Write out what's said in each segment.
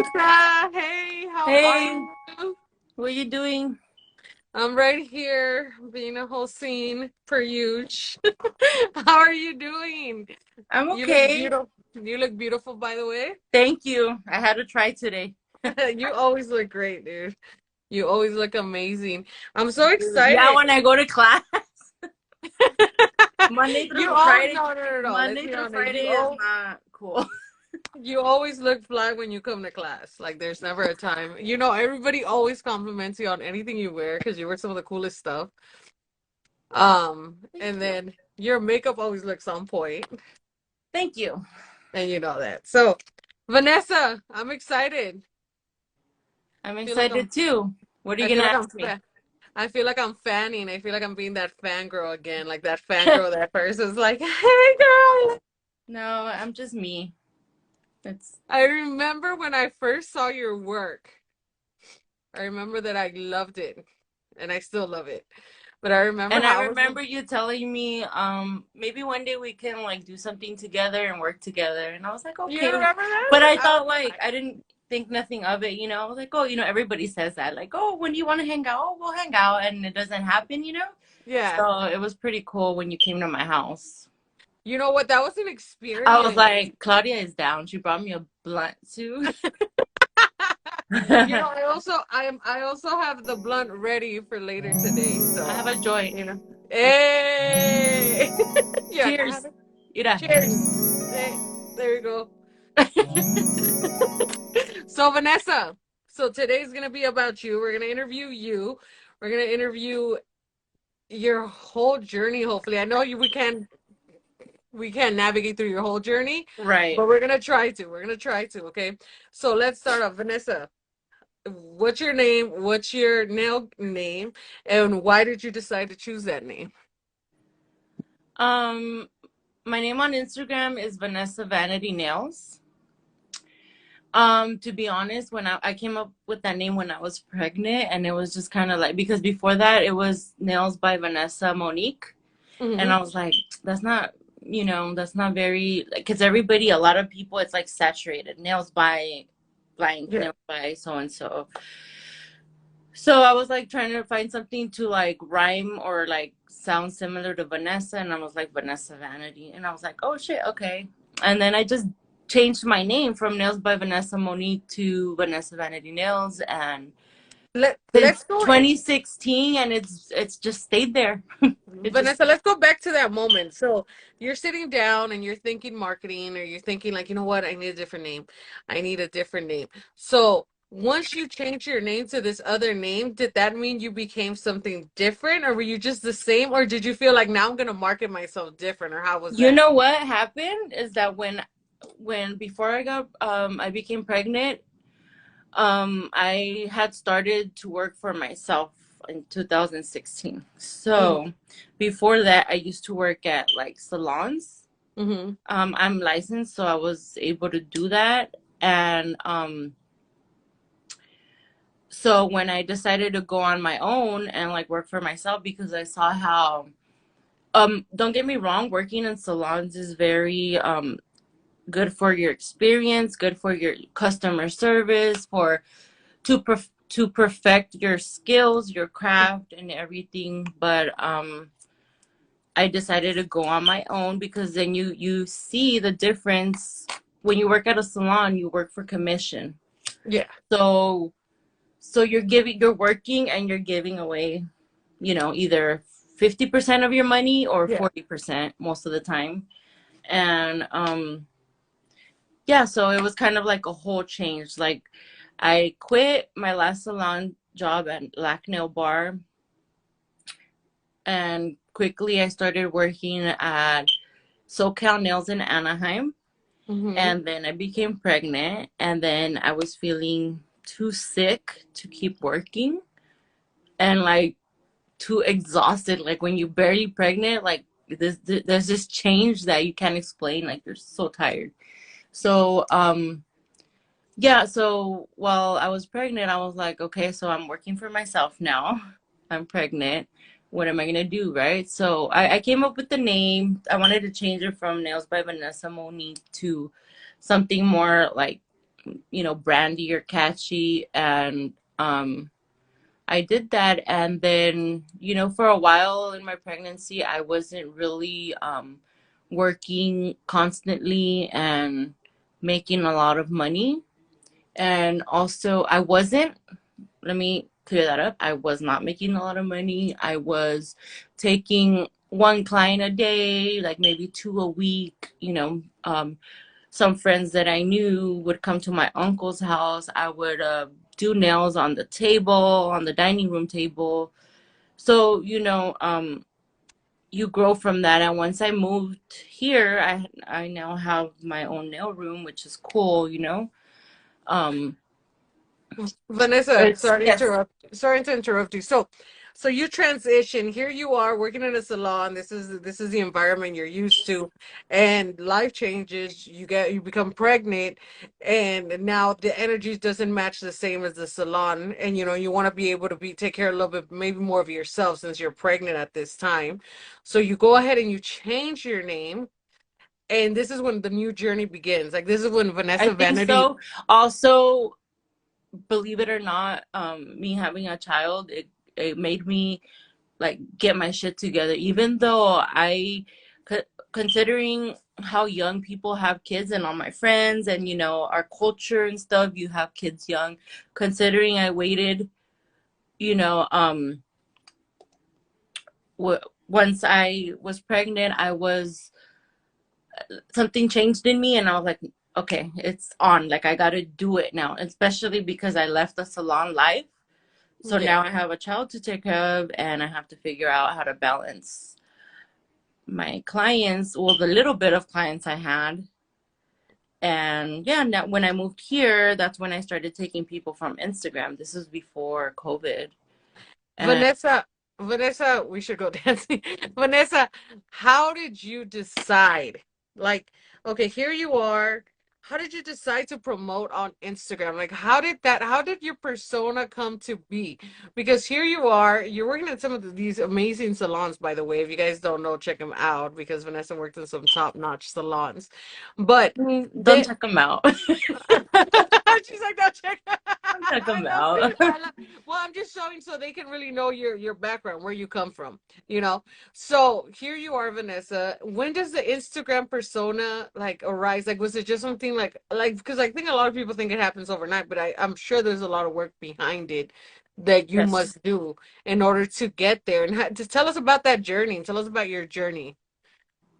Vanessa, hey, how are Hey, you? what are you doing? I'm right here being a whole scene per huge. How are you doing? I'm You look okay. beautiful. You look beautiful, by the way. Thank you. I had to try today. You always look great, dude. You always look amazing. I'm so Yeah, excited. when I go to class, Monday You through always Friday, no, no, no, no. Let's Monday be through honest. Friday is not cool. You always look fly when you come to class. Like there's never a time. Everybody always compliments you on anything you wear because you wear some of the coolest stuff. Thank And you. then your makeup always looks on point, Thank you. and you know that. So, Vanessa, I'm excited. I'm Feel like excited too. What are I you feel gonna like ask me? I feel like I'm fanning. I feel like I'm being that fangirl again, like that fangirl that person's like, "Hey, girl." No, I'm just me. It's I remember when I first saw your work. I remember that I loved it, and I still love it. But I remember and I how I was like, remember you telling me, maybe one day we can like do something together and work together. And I was like, "You okay. remember But that?" I I was thought like like, I didn't think nothing of it, I was like, oh, everybody says that. Like, oh, when do you want to hang out? Oh, we'll hang out, and it doesn't happen. "Yeah." So it was pretty cool when you came to my house. You know what? That was an I was experience. like, Claudia is down. She brought me a blunt too. You know, I also have the blunt ready for later today. I So, have a joint. you know. Hey. Yeah, I have Cheers. it. Ira. Cheers. Hey, there you go. So, Vanessa, so today's gonna be about you. We're gonna interview you. We're gonna interview your whole journey, hopefully. I know we can't navigate through your whole journey, Right. but we're gonna try to. We're gonna try to, okay? So let's start off. Vanessa, what's your name? What's your nail name? And why did you decide to choose that name? Um, my name on Instagram is Vanessa Vanity Nails. To be honest, when I came up with that name when I was pregnant, and it was just kind of like, because before that it was Nails by Vanessa Monique, and Hmm. I was like, that's not, that's not very, because everybody, a lot of people, it's like saturated Nails by blank, Yeah. Nails by so and so. So I was like trying to find something to like rhyme or like sound similar to Vanessa, and I was like Vanessa Vanity, and I was like, oh shit, okay. And then I just changed my name from Nails by Vanessa Monique to Vanessa Vanity Nails, and Let's since go in. 2016, and it's just stayed there. It just Vanessa, let's go back to that moment. So you're sitting down and you're thinking marketing, or you're thinking like, you know what, I need a different name. I need a different name. So once you changed your name to this other name, did that mean you became something different, or were you just the same, or did you feel like now I'm gonna market myself different, or how was You that? know what happened is that when before I became pregnant, I had started to work for myself in 2016. Mm-hmm. So before that, I used to work at like salons. Mm-hmm. I'm licensed, so I was able to do that. And so when I decided to go on my own and like work for myself, because I saw how, don't get me wrong, working in salons is very good for your experience, good for your customer service, for to perfect your skills, your craft, and everything. But I decided to go on my own, because then you see the difference. When you work at a salon, you work for commission. Yeah. So you're working and you're giving away, either 50% of your money or Yeah. 40% most of the time. And yeah, so it was kind of like a whole change. Like, I quit my last salon job at Black Nail Bar, and quickly I started working at SoCal Nails in Anaheim. Mm-hmm. And then I became pregnant, and then I was feeling too sick to keep working, and like too exhausted. Like when you're barely pregnant, like there's this change that you can't explain. Like you're so tired. So yeah, so while I was pregnant, I was like, okay, so I'm working for myself now. I'm pregnant. What am I gonna do, right? So I came up with the name. I wanted to change it from Nails by Vanessa Monique to something more like brandy or catchy. And I did that. And then, for a while in my pregnancy, I wasn't really working constantly and making a lot of money. And also, let me clear that up. I was not making a lot of money. I was taking one client a day, like maybe two a week. Some friends that I knew would come to my uncle's house. I would do nails on the table, on the dining room table. So, you grow from that. And once I moved here, I now have my own nail room, which is cool. Um, Vanessa, it's yes. sorry to interrupt you. So you transition. Here you are working in a salon. This is the environment you're used to, and life changes. You become pregnant, and now the energy doesn't match the same as the salon. And you want to be able to take care a little bit, maybe more of yourself since you're pregnant at this time. So you go ahead and you change your name, and this is when the new journey begins. Like this is when I Vanessa think Vanity. so. Also, believe it or not, me having a child, it made me like get my shit together. Even though considering how young people have kids, and all my friends, and our culture and stuff, you have kids young. Considering I waited, you know, once I was pregnant, I was something changed in me, and I was like, okay, it's on. Like I got to do it now, especially because I left the salon life. So Yeah. now I have a child to take care of, and I have to figure out how to balance my clients, well, the little bit of clients I had. And yeah, now when I moved here, that's when I started taking people from Instagram. This is before COVID. And Vanessa, Vanessa, we should go dancing. Vanessa, how did you decide? Like, okay, here you are. How did you decide to promote on Instagram? Like, how did your persona come to be? Because here you are, you're working at some of these amazing salons, by the way. If you guys don't know, check them out because Vanessa worked in some top-notch salons. But don't they, check them out. she's like, no, check. Don't check I them love out. it. Well, I'm just showing so they can really know your background, where you come from, you know. So here you are, Vanessa. When does the Instagram persona like arise? Like, was it just something like because I think a lot of people think it happens overnight, but I'm sure there's a lot of work behind it that you Yes. must do in order to get there. And to tell us about that journey, and tell us about your journey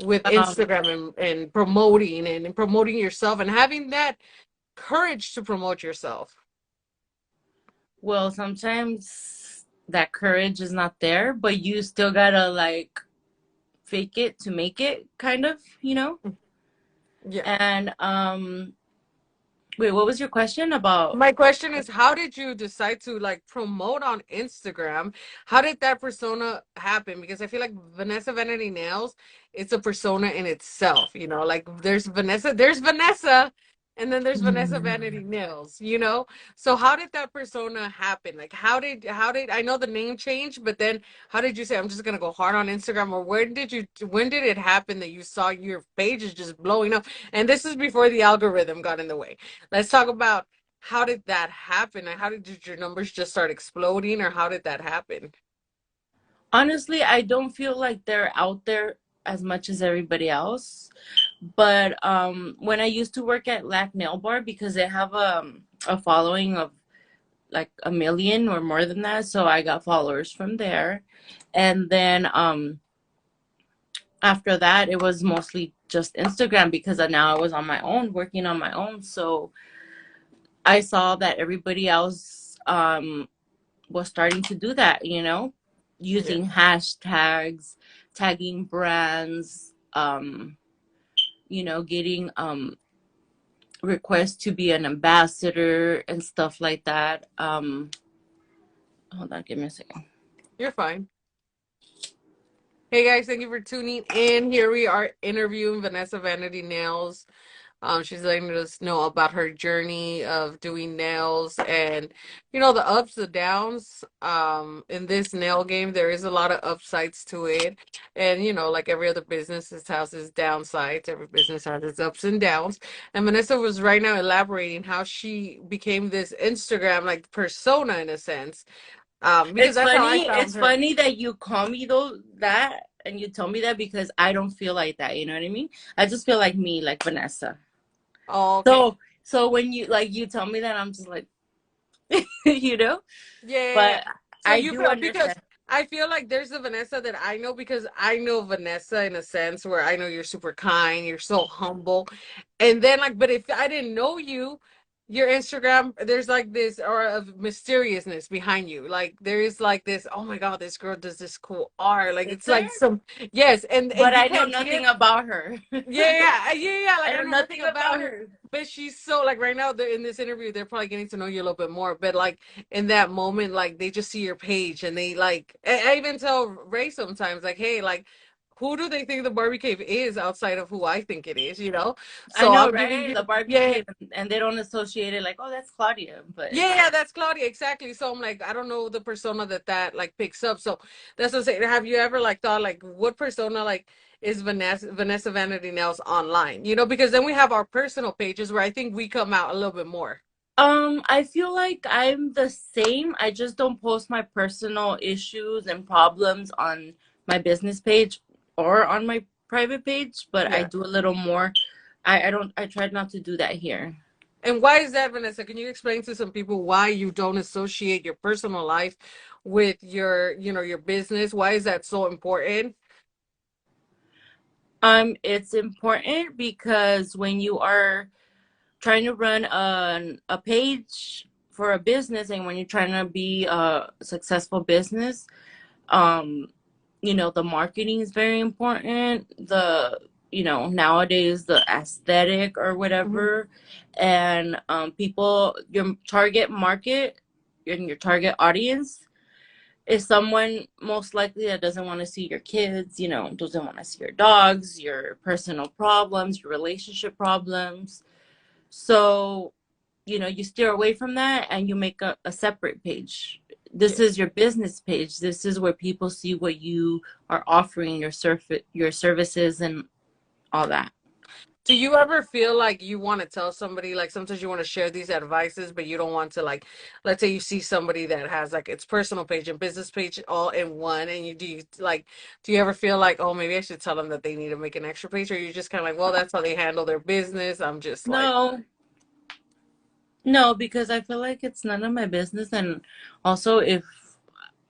with Um, Instagram and promoting and promoting yourself and having that courage to promote yourself. well, sometimes that courage is not there, but you still gotta like fake it to make it, kind of. Yeah. And wait, what was your question about? My question is, how did you decide to like promote on Instagram? How did that persona happen? Because I feel like Vanessa Vanity Nails, it's a persona in itself, like there's Vanessa, and then there's Vanessa Vanity Nails, So how did that persona happen? Like how did I know the name changed, but then how did you say I'm just gonna go hard on Instagram? Or when did it happen that you saw your page is just blowing up? And this is before the algorithm got in the way. Let's talk about how did that happen? And did your numbers just start exploding, or how did that happen? Honestly, I don't feel like they're out there as much as everybody else. But when I used to work at Lac Nail Bar, because they have a following of like a million or more than that, so I got followers from there. And then after that, it was mostly just Instagram, because now I was on my own, working on my own. So I saw that everybody else was starting to do that, Yeah. using hashtags, tagging brands, getting requests to be an ambassador and stuff like that. Hold on, give me a second. You're fine. Hey guys, thank you for tuning in. Here we are interviewing Vanessa Vanity Nails. She's letting us know about her journey of doing nails and, you know, the ups, the downs. In this nail game, there is a lot of upsides to it. And, you know, like every other business, it has its downsides. Every business has its ups and downs. And Vanessa was right now elaborating how she became this Instagram like persona in a sense. Because It's that's how I funny. found It's her. funny that you call me though that and you tell me that because I don't feel like that. You know what I mean? I just feel like me, like Vanessa. Oh, okay. So when you like you tell me that, I'm just like, you know. Yeah, yeah, yeah. But So I you do feel because understand. I feel like there's a Vanessa that I know because I know Vanessa in a sense where I know you're super kind, you're so humble. And then like, but if I didn't know you, your Instagram, there's like this aura of mysteriousness behind you. Like there is like this, oh my God, this girl does this cool art. Like Is it's there? like some yes, and But you I know can't see nothing it. about her. Yeah. Like I I know know nothing nothing about about her, her. but she's so like right now they're in this interview, they're probably getting to know you a little bit more. But like in that moment, like they just see your page and they like I even tell Ray sometimes, like, hey, like who do they think the Barbie Cave is outside of who I think it is, you know? I So know, I'm giving right? you The Barbie yeah, cave, and they don't associate it like, oh, that's Claudia. But yeah, that's Claudia, exactly. So I'm like, I don't know the persona that like picks up. So that's what I'm saying. Have you ever like thought like what persona like is Vanessa Vanity Nails online? You know, because then we have our personal pages where I think we come out a little bit more. I feel like I'm the same. I just don't post my personal issues and problems on my business page or on my private page, but I Yeah. do a little more. I don't. I tried not to do that here. And why is that, Vanessa? Can you explain to some people why you don't associate your personal life with your, you know, your business? Why is that so important? It's important because when you are trying to run a page for a business and when you're trying to be a successful business, um, the marketing is very important. Nowadays the aesthetic or Mhm. whatever, and people, your target market and your target audience is someone most likely that doesn't want to see your kids, doesn't want to see your dogs, your personal problems, your relationship problems. So, you steer away from that and you make a separate page. This Yeah. is your business page. This is where people see what you are offering, your services and all that. Do you ever feel like you want to tell somebody, like sometimes you want to share these advices, but you don't want to like, let's say you see somebody that has like its personal page and business page all in one, and do you ever feel like, oh, maybe I should tell them that they need to make an extra page, or you're just kind of like, well, that's how they handle their business. I'm just like, No, no, because I feel like it's none of my business. And also, if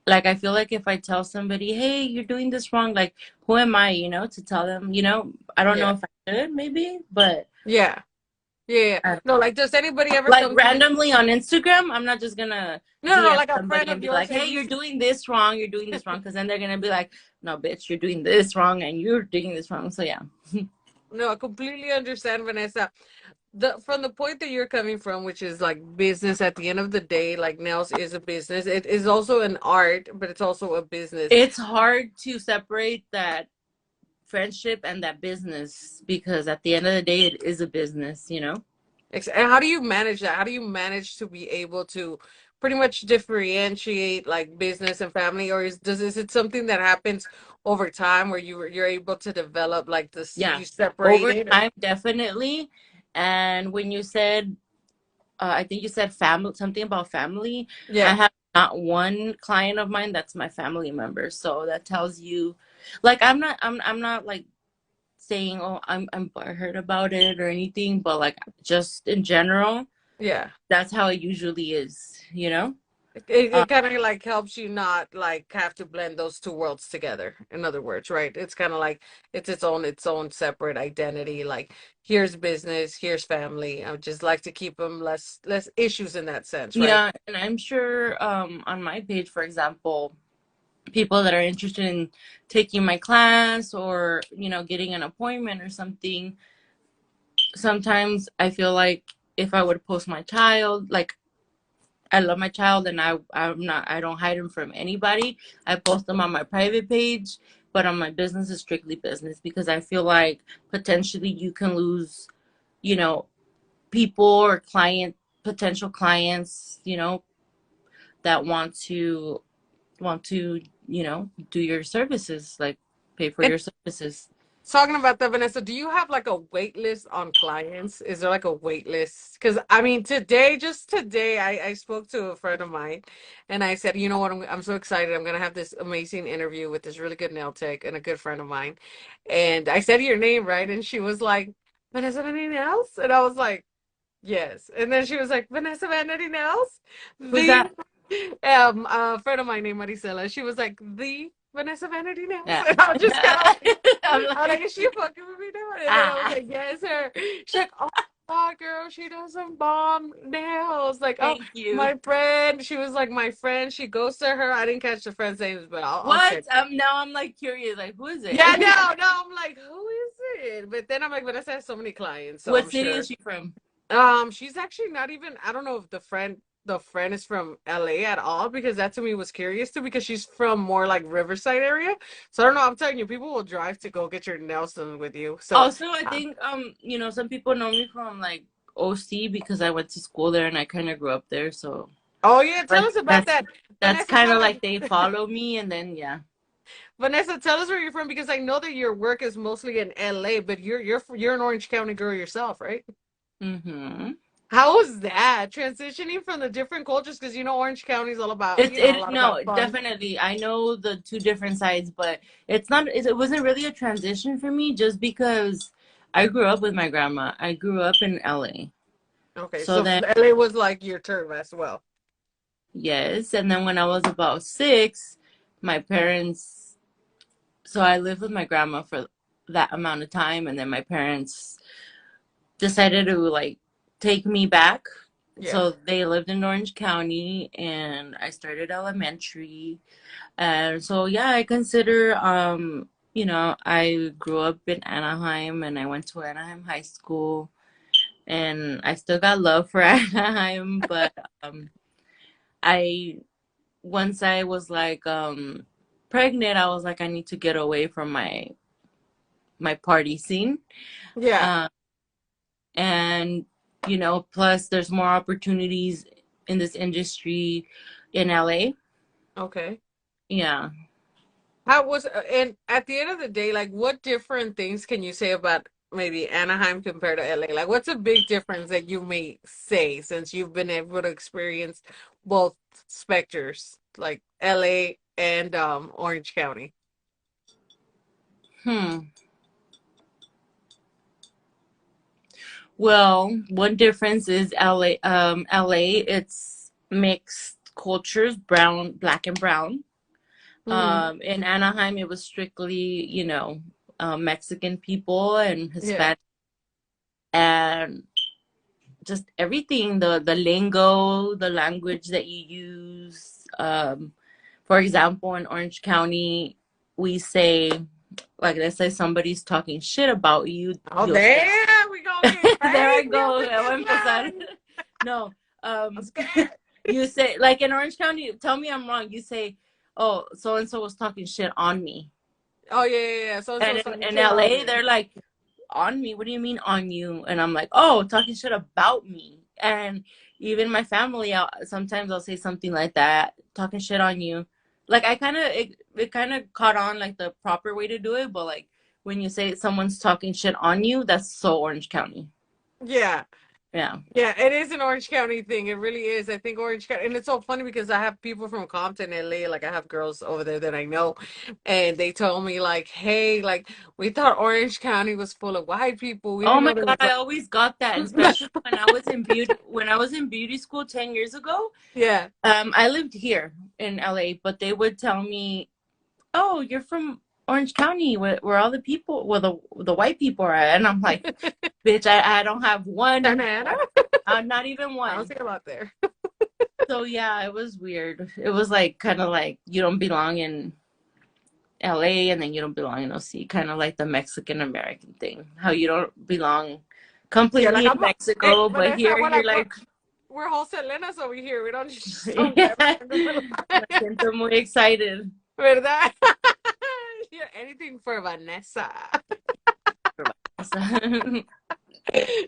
like, I feel like if I tell somebody, hey, you're doing this wrong, like, who am I, to tell them, I don't know yeah, if I should, maybe, but yeah, yeah. No, like, does anybody ever like come to you? randomly on Instagram, I'm not just gonna No, DM like a somebody friend and of be like, yours that "Hey, you you're doing this wrong. You're doing this wrong," because then they're gonna be like, "No, bitch, you're doing this wrong, and you're doing this wrong." So yeah, no, I completely understand, Vanessa. The from the point that you're coming from, which is like business at the end of the day, like nails is a business. It is also an art, but it's also a business. it's hard to separate that friendship and that business because at the end of the day, it is a business. And how do you manage that? How do you manage to be able to pretty much differentiate like business and family, or is it something that happens over time where you're able to develop like this, Yeah, you separate over it? time, definitely. And when you said I think you said family, something about family. I Yeah, have not one client of mine that's my family member. So that tells you, like, I'm not like saying, oh, I'm butthurt about it or anything, but like just in general, yeah. that's how it usually is. It Uh, kind of like helps you not like have to blend those two worlds together. In other words, right? It's kind of like it's its own separate identity. Like here's business, here's family. I would just like to keep them less issues in that sense, right? yeah, and I'm sure on my page, for example, people that are interested in taking my class or getting an appointment or something, sometimes I feel like if I would post my child, like I love my child and I don't hide him from anybody. I post them on my private page, but on my business is strictly business because I feel like potentially you can lose you know, people or potential clients, that want to, do your services, like pay for And your services. talking about that, Vanessa, do you have like a wait list on clients? Is there like a wait list? Because I mean, just today, I spoke to a friend of mine and I said, you know what, I'm so excited. I'm going to have this amazing interview with this really good nail tech and a good friend of mine. And I said your name, right? And she was like, Vanessa Vanity Nails? And I was like, yes. And then she was like, Vanessa Vanity Nails? Who's The that? a friend of mine named Maricela. She was like, the Vanessa Vanity Nails. Yeah. And I was just kind of like, I'm I'm like, like, is she fucking with me now? And then I was ah, like, yes, her. She's like, oh my God, girl, she does some bomb nails. Like, oh, thank you. my friend. She was like, my friend. She goes to her. I didn't catch the friend's names, but I'll What? check. Now I'm like curious, like who is Yeah, it? no, I'm like, who is it? But then I'm like, Vanessa has so many clients, so What I'm city is sure. she from? She's actually not even, I don't know if the friend is from LA at all, because that to me was curious too, because she's from more like Riverside area. So I don't know, I'm telling you, people will drive to go get your nails done with you. So Also, I think some people know me from like OC because I went to school there and I kind of grew up there, so oh yeah, tell like us about that's that. that's Vanessa, kind tell of us like they follow me and then yeah. Vanessa, tell us where you're from, because I know that your work is mostly in LA, but you're an Orange County girl yourself, right? Mm-hmm. How was that transitioning from the different cultures? Because Orange County is all about, It a it lot no, about fun. definitely. I know the two different sides, but it wasn't really a transition for me just because I grew up with my grandma. I grew up in LA. Okay, So so then LA was like your turn as well. yes, and then when I was about 6, my parents so I lived with my grandma for that amount of time and then my parents decided to like take me back. Yeah. So they lived in Orange County and I started elementary. And so yeah, I consider I grew up in Anaheim and I went to Anaheim High School and I still got love for Anaheim, but I once I was like pregnant, I was like I need to get away from my party scene. Yeah. Uh, and plus there's more opportunities in this industry in LA. Okay. Yeah. How was and at the end of the day, like what different things can you say about maybe Anaheim compared to LA? Like what's a big difference that you may say since you've been able to experience both specters, like LA and Orange County? Hmm. Well, one difference is LA, it's mixed cultures, brown, black and brown. Hmm. In Anaheim, it was strictly, Mexican people and Yeah. Hispanic and just everything, the lingo, the language that you use. For example, in Orange County, we say, like, let's say somebody's talking shit about you, Oh you'll say, damn, we gonna get there I crazy up go. in I this voy a empezar. line. No, I'm um, scared. you say like in Orange County. Tell me I'm wrong. You say, "Oh, so and so was talking shit on me," Oh yeah. So and and so's talking in shit on LA, me. they're like, "On me? What do you mean on you?" And I'm like, "Oh, talking shit about me." And even my family, sometimes I'll say something like that, talking shit on you. Like I kind of it kind of caught on like the proper way to do it, but like when you say someone's talking shit on you, that's so Orange County. Yeah. Yeah. Yeah, it is an Orange County thing. It really is. I think Orange County, and it's so funny because I have people from Compton, LA, like I have girls over there that I know, and they told me like, "Hey, like we thought Orange County was full of white people. We Oh didn't my know there God, was I like." always got that, and especially when I was in beauty school 10 years ago. Yeah. I lived here in LA, but they would tell me, "Oh, you're from Orange County, where all the people, where the white people are at." And I'm like, "Bitch, I don't have Santa one, Ana? not even I don't one." see a lot there. So yeah, it was weird. It was like kind of like you don't belong in LA and then you don't belong in OC, kind of like the Mexican American thing. How you don't belong Yeah, like completely in I'm a, hey, Mexico, but Vanessa, here we're you're like like, we're Joselenas over here. We don't just don't yeah, never. me siento muy excited. ¿Verdad? Yeah, anything for Vanessa.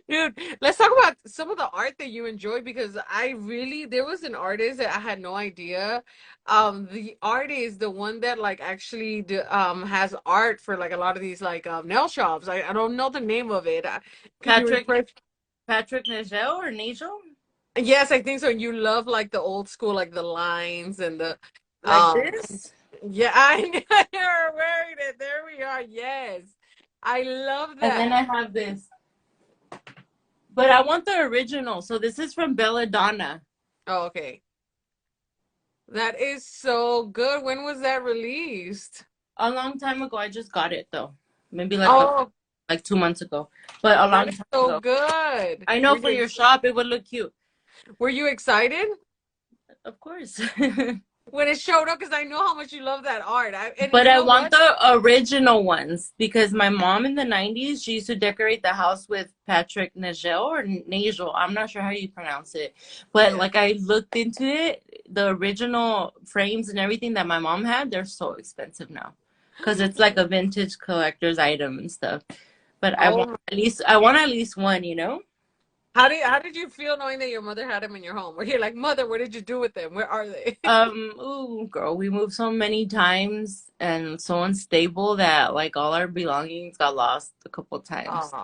Dude, let's talk about some of the art that you enjoy because I really there was an artist that I had no idea. The artist, the one that like actually has art for like a lot of these like nail shops. I don't know the name of it. Could you Patrick refresh? Patrick Nagel or Nagel? Yes, I think so. You love like the old school, like the lines and the Like um this? yeah, I know you're wearing it. There we are. Yes. I love And then that. I have this. But I want the original. So this is from Belladonna. Oh, okay. That is so good. When was that released? A long time ago. I just got it though. Maybe like Oh, 2 months ago. But a that long is time so ago. good. I know for your shop it would look cute. Were you excited Of course. when it showed up? Because I know how much you love that art. And But you I know want what? the original ones because my mom in the 90s, she used to decorate the house with Patrick Nagel or Nagel. I'm not sure how you pronounce it. But Yeah. like I looked into it, the original frames and everything that my mom had, they're so expensive now. Because it's like a vintage collector's item and stuff. But Oh, I want at least one, you know? how did you feel knowing that your mother had them in your home? Were you like, Mother, what did you do with them? Where are they? Ooh, girl, we moved so many times and so unstable that like all our belongings got lost a couple times. Oh.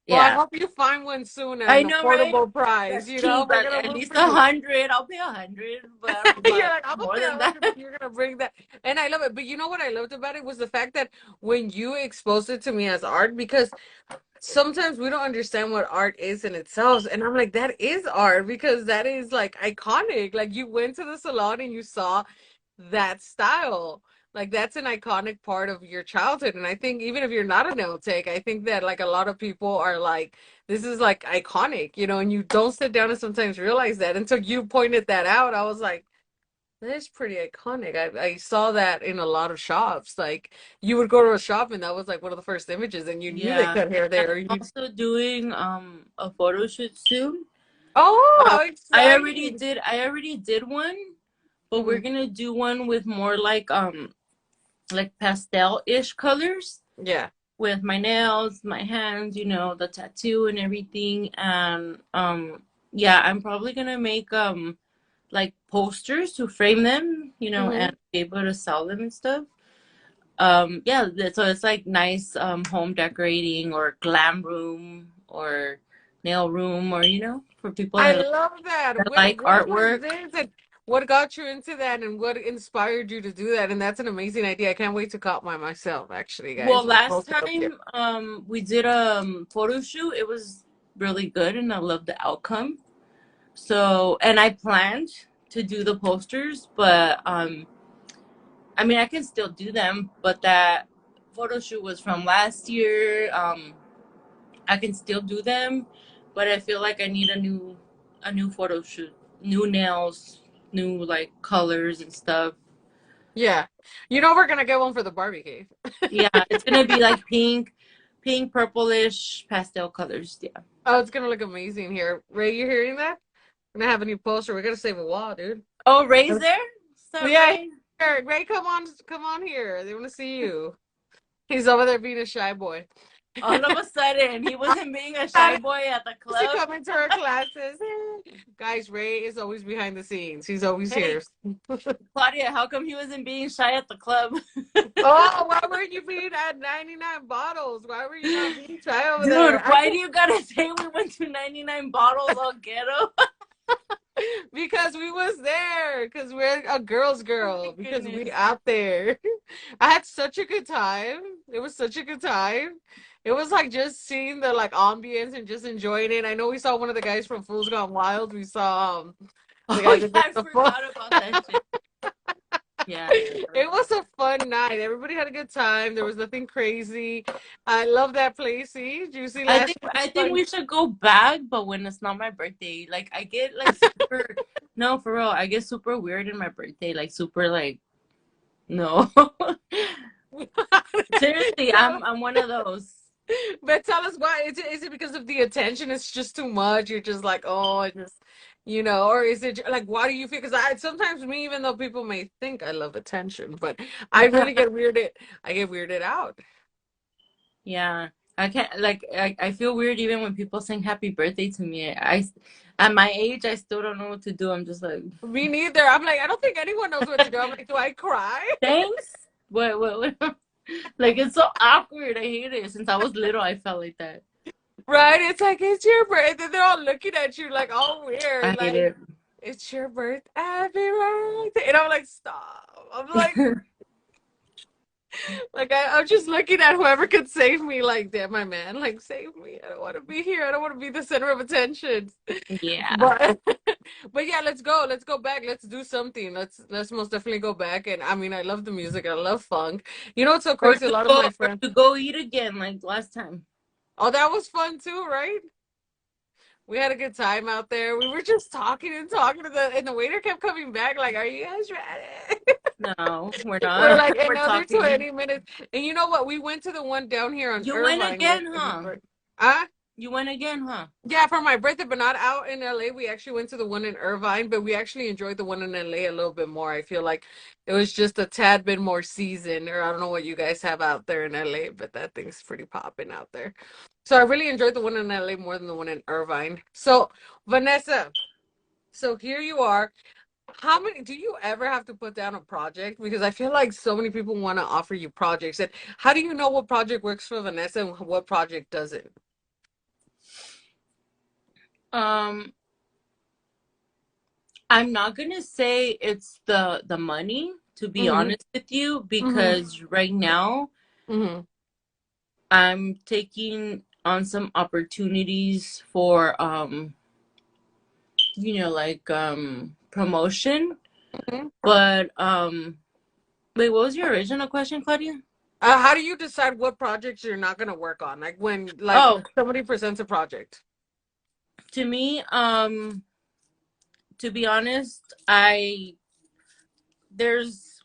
Well, I Yeah, hope you find one soon at I an know, right? affordable price. That's You know, cheap, we're gonna at root least for you. 100. I'll pay 100, but I don't You're want like, I'm gonna more pay than that. 100, but you're gonna bring that, and I love it. But you know what I loved about it was the fact that when you exposed it to me as art, because sometimes we don't understand what art is in itself, and I'm like, that is art because that is like iconic. Like you went to the salon and you saw that style. Like that's an iconic part of your childhood. And I think even if you're not a nail tech, I think that like a lot of people are like, this is like iconic, and you don't sit down and sometimes realize that until you pointed that out. I was like, that is pretty iconic. I saw that in a lot of shops. Like you would go to a shop and that was like one of the first images and you knew they Yeah, cut hair and there. I'm You also doing a photo shoot soon. Oh, Um, how exciting. I already did one, but we're Hmm. gonna do one with more like pastel-ish colors Yeah. with my nails, my hands, the tattoo and everything. And yeah, I'm probably gonna make like posters to frame them, Hmm. and be able to sell them and stuff. Yeah, so it's like nice home decorating or glam room or nail room or for people I that, love that. that When like what was artwork. this and what got you into that and what inspired you to do that? And that's an amazing idea. I can't wait to cop mine myself, actually, Well, guys. We'll last post it up here. time we did a photo shoot. It was really good and I loved the outcome. So, and I planned to do the posters, but I mean, I can still do them, but that photo shoot was from last year. I can still do them, but I feel like I need a new photo shoot, new nails, new like colors and stuff. Yeah. We're gonna get one for the Barbie cave. Yeah, it's gonna be like pink, purplish, pastel colors. Yeah. Oh, it's gonna look amazing here. Ray, you hearing that? We're gonna have a new poster. We're gonna save a wall, dude. Oh, Ray's there. What's up, Yeah, Ray? here. Ray, come on here. They wanna see you. He's over there being a shy boy. All of a sudden, he wasn't being a I shy boy at the to club. come into our classes. Guys, Ray is always behind the scenes. He's always Hey, here. Claudia, how come he wasn't being shy at the club? Oh, why weren't you being at 99 bottles? Why were you not being shy over Dude, there? why do you gotta say we went to 99 bottles all ghetto? Because we was there. Because we're a girl's Oh girl. my Because we goodness. out there. I had such a good time. It was such a good time. It was like just seeing the like ambience and just enjoying it. I know we saw one of the guys from Fools Gone Wild. We saw the Oh guy yeah, that did I the phone. forgot about that shit. Yeah, yeah. It was a fun night. Everybody had a good time. There was nothing crazy. I love that place. See, Juicy I last think year I was think fun. we should go back, but when it's not my birthday. Like I get like super no, for real. I get super weird in my birthday, like super like no. Seriously, Tell- I'm one of those. but tell us why. Is it because of the attention? It's just too much. You're just like, oh, I just, or is it like, why do you feel? Because I sometimes me, even though people may think I love attention, but I really get weirded. I get weirded out. Yeah. I can't like I feel weird even when people sing happy birthday to me. At my age I still don't know what to do. I'm just like Me neither. I'm like, I don't think anyone knows what to do. I'm like, do I cry? thanks. What? Like it's so awkward. I hate it. Since I was little I felt like that. Right? It's like, it's your birthday. They're all looking at you like all weird. I hate Like, it. it's your birthday. Happy birthday. And I'm like, stop. I'm like I'm just looking at whoever could save me. Like, damn, my man, like, save me. I don't want to be here. I don't want to be the center of attention. Yeah. But but yeah, let's go. Let's go back. Let's do something. Let's most definitely go back. And I mean, I love the music. I love funk. You know what's so crazy? A lot of my Or friends. to go eat again like last time. Oh, that was fun too, right? We had a good time out there. We were just talking and talking to and the waiter kept coming back like, "Are you guys ready?" No, we're We're not. like, We're another talking. 20 minutes. And you know what? We went to the one down here on You went Irvine with again, huh? Huh? You went again, huh? Yeah, for my birthday, but not out in LA. We actually went to the one in Irvine, but we actually enjoyed the one in LA a little bit more. I feel like it was just a tad bit more seasoned, or I don't know what you guys have out there in LA, but that thing's pretty popping out there. So I really enjoyed the one in LA more than the one in Irvine. So, Vanessa, so here you are. How many do you ever have to put down a project? Because I feel like so many people want to offer you projects. And how do you know what project works for Vanessa and what project doesn't? Um, I'm not gonna say it's the money, to be Mm-hmm. honest with you, Mm-hmm. because right now Mm-hmm. I'm taking on some opportunities for like promotion. Mm-hmm. But wait, what was your original question, Claudia? How do you decide what projects you're not going to work on? Like when Oh, somebody presents a project. to me, to be honest, I there's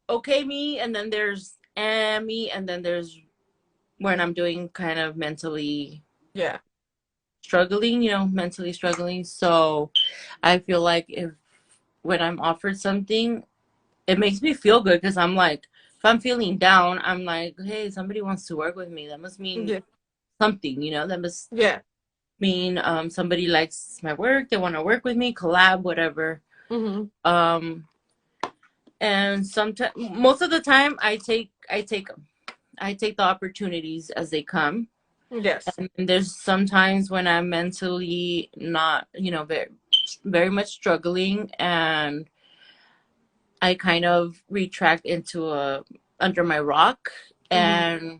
okay me, and then there's me, and then there's when I'm doing kind of mentally Yeah. struggling, mentally struggling. So I feel like if when I'm offered something, it makes me feel good because I'm like, if I'm feeling down, I'm like, hey, somebody wants to work with me. That must mean Yeah. something, that must Yeah. mean somebody likes my work, they want to work with me, collab, whatever. Mm-hmm. Um, and sometimes, most of the time, I take them. I take the opportunities as they come. Yes. And there's sometimes when I'm mentally not, very, very much struggling, and I kind of retract into a under my rock. Mm-hmm. And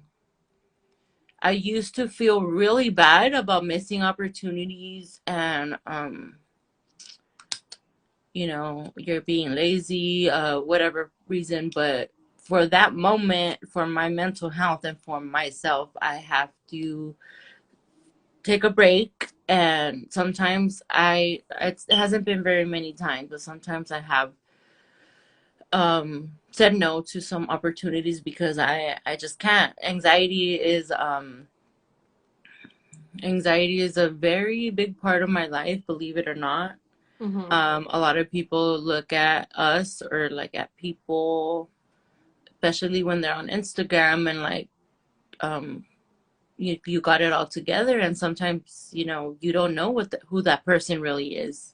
I used to feel really bad about missing opportunities, and you're being lazy, whatever reason. But for that moment, for my mental health and for myself, I have to take a break. And sometimes it hasn't been very many times, but sometimes I have said no to some opportunities because I just can't. Anxiety is a very big part of my life, believe it or not. Mm-hmm. A lot of people look at us or like at people, especially when they're on Instagram, and like um you got it all together, and sometimes you don't know who that person really is,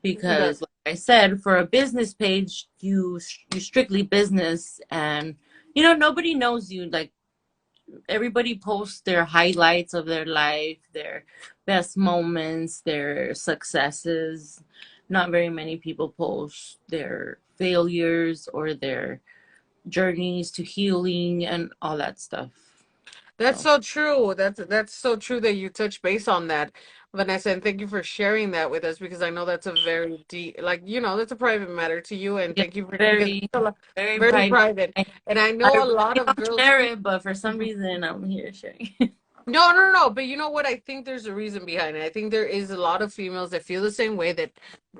That, because like I said, for a business page, you strictly business, and nobody knows you. Like, everybody posts their highlights of their life, their best moments, their successes. Not very many people post their failures or their journeys to healing and all that stuff. that's So so true. That's so true that you touch base on that, Vanessa, and thank you for sharing that with us because I know that's a very deep, like, that's a private matter to you, and yeah, thank you for because very, it's a very very private. private. And I I know a lot really of don't girls. share it, but for some reason I'm here sharing. No, no, no. But you know what? I think there's a reason behind it. I think there is a lot of females that feel the same way that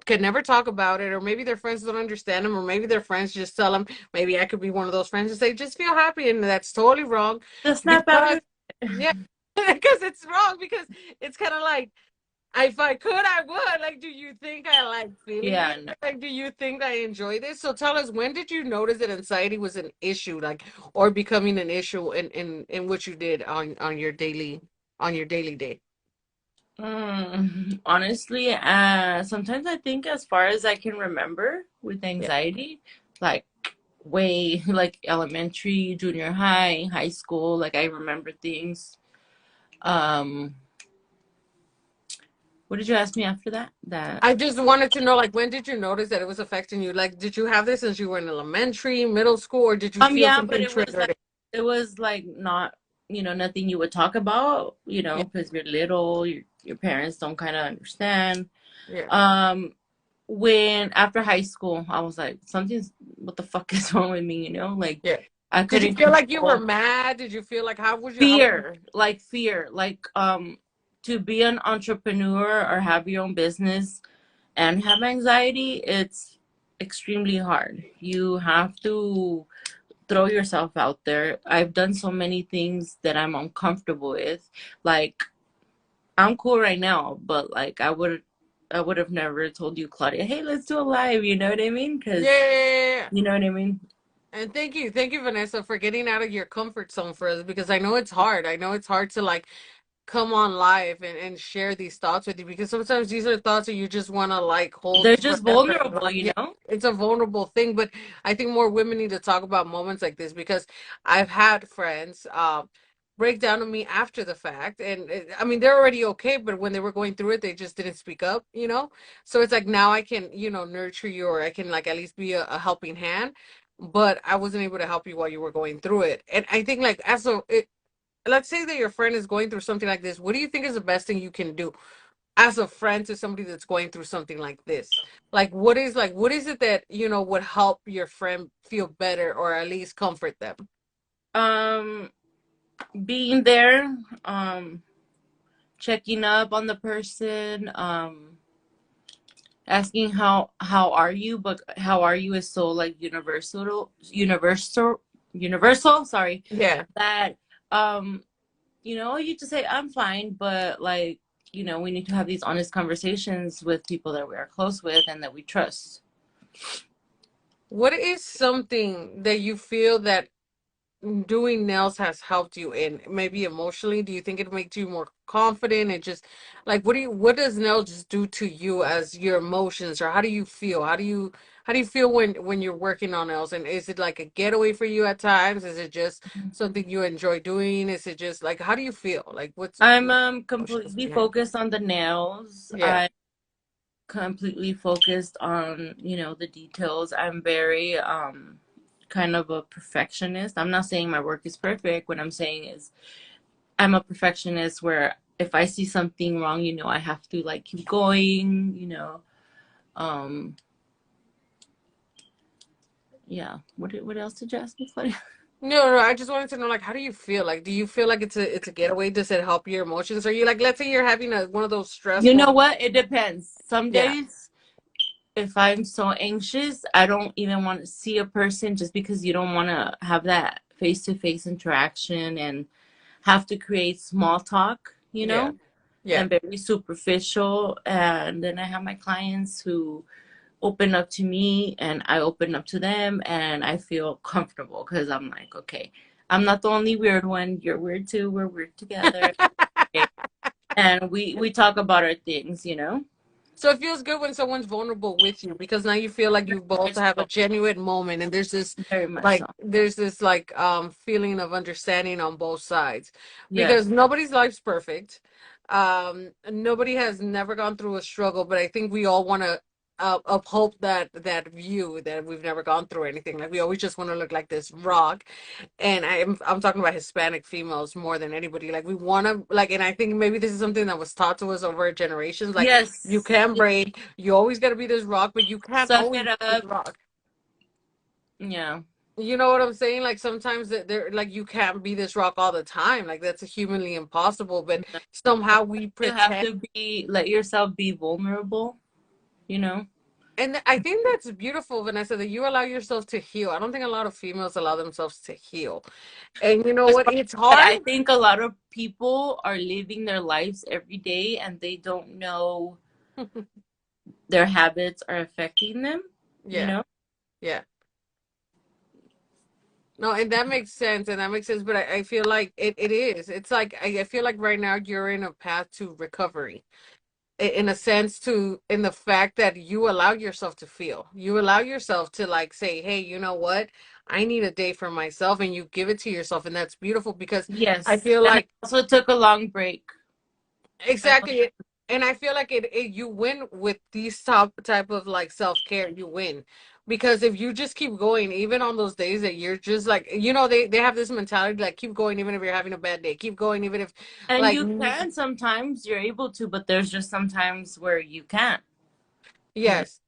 could never talk about it, or maybe their friends don't understand them, or maybe their friends just tell them, maybe I could be one of those friends and say, just feel happy. And that's totally wrong Just snap out of because, it. yeah, because it's wrong because it's kind of like, If I could, I would. Like, do you think I like feeling Yeah, it? no. Like, do you think I enjoy this? So tell us, when did you notice that anxiety was an issue, like, or becoming an issue in what you did on your daily day? Honestly, sometimes I think as far as I can remember with Yeah. anxiety, like way like elementary, junior high, high school, like I remember things. Um, what did you ask me after that? That I just wanted to know, like, when did you notice that it was affecting you? Like, did you have this since you were in elementary, middle school, or did you feel yeah, but something triggered it? it was like not, nothing you would talk about, Yeah, because you're little, your parents don't kind of understand. yeah, Um, when after high school, I was like, something's what the fuck is wrong with me, like yeah. I Did you couldn't feel like you were control mad? Did you feel like fear, like to be an entrepreneur or have your own business and have anxiety, it's extremely hard. You have to throw yourself out there. I've done so many things that I'm uncomfortable with. Like I'm cool right now, but like I would have never told you, Claudia, hey, let's do a live, you know what I mean? Because Yeah. you know what I mean? And thank you, Vanessa, for getting out of your comfort zone for us because I know it's hard. I know it's hard to like come on live and share these thoughts with you because sometimes these are thoughts that you just want to like hold They're just forever. vulnerable, Like, you yeah, know? it's a vulnerable thing, but I think more women need to talk about moments like this because I've had friends break down on me after the fact, and I mean they're already okay, but when they were going through it, they just didn't speak up, you know. So it's like now I can, you know, nurture you, or I can like at least be a helping hand. But I wasn't able to help you while you were going through it, and I think like as a let's say that your friend is going through something like this. What do you think is the best thing you can do as a friend to somebody that's going through something like this? Like what is it that, you know, would help your friend feel better or at least comfort them? Um, being there, checking up on the person, asking how are you, but how are you is so like universal, sorry, Yeah. that um you just say I'm fine, but like, we need to have these honest conversations with people that we are close with and that we trust. What is something that you feel that doing nails has helped you in maybe emotionally? Do you think it makes you more confident and just like what does nails do to you as your emotions, or how do you feel? How do you feel when you're working on nails, and is it like a getaway for you at times? Is it just something you enjoy doing? Is it just like how do you feel? Like I'm emotions completely behind focused on the nails. it? Yeah. I completely focused on, the details. I'm very kind of a perfectionist. I'm not saying my work is perfect. What I'm saying is I'm a perfectionist where if I see something wrong, I have to like keep going. Um yeah. What else did you ask me, Claudia? No, no, I just wanted to know, like, how do you feel? Like, do you feel like it's a getaway? Does it help your emotions? Are you like, let's say you're having one of those You stressful, know what? It depends. Some yeah, days if I'm so anxious, I don't even want to see a person just because you don't want to have that face-to-face interaction and have to create small talk, yeah, yeah. and very superficial. And then I have my clients who open up to me and I open up to them and I feel comfortable because I'm like, okay, I'm not the only weird one. You're weird too. We're weird together. Okay. And we talk about our things. So it feels good when someone's vulnerable with you because now you feel like you Very both much have a so. genuine moment, and Very much so. there's this like feeling of understanding on both sides because Yes. nobody's life's perfect. Nobody has never gone through a struggle, but I think we all want to uphold that view that we've never gone through anything. Like we always just want to look like this rock, and I'm talking about Hispanic females more than anybody. Like we want to like, and I think maybe this is something that was taught to us over generations. Like you Yes. can break, you always got to be this rock, but you can't Suck always it be this up. rock. Yeah. You know what I'm saying? Like sometimes they're like you can't be this rock all the time. Like that's humanly impossible. But No. somehow we You have pretend. to let yourself be vulnerable, you know? And I think that's beautiful, Vanessa, that you allow yourself to heal. I don't think a lot of females allow themselves to heal. And you know what? It's But hard. I think a lot of people are living their lives every day and they don't know their habits are affecting them, you Yeah, know? yeah. No, and that makes sense, and that makes sense. But I feel like it is. It's like I feel like right now you're in a path to recovery, in a sense, to in the fact that you allow yourself to feel. You allow yourself to like say, hey, you know what? I need a day for myself, and you give it to yourself, and that's beautiful because I Yes. feel And I like also took a long break. I know. exactly. And I feel like it you win with these type of like self-care, you win. Because if you just keep going, even on those days that you're just like, they have this mentality like keep going even if you're having a bad day. Keep going even if And like you can sometimes, you're able to, but there's just sometimes where you can't, you know? yes.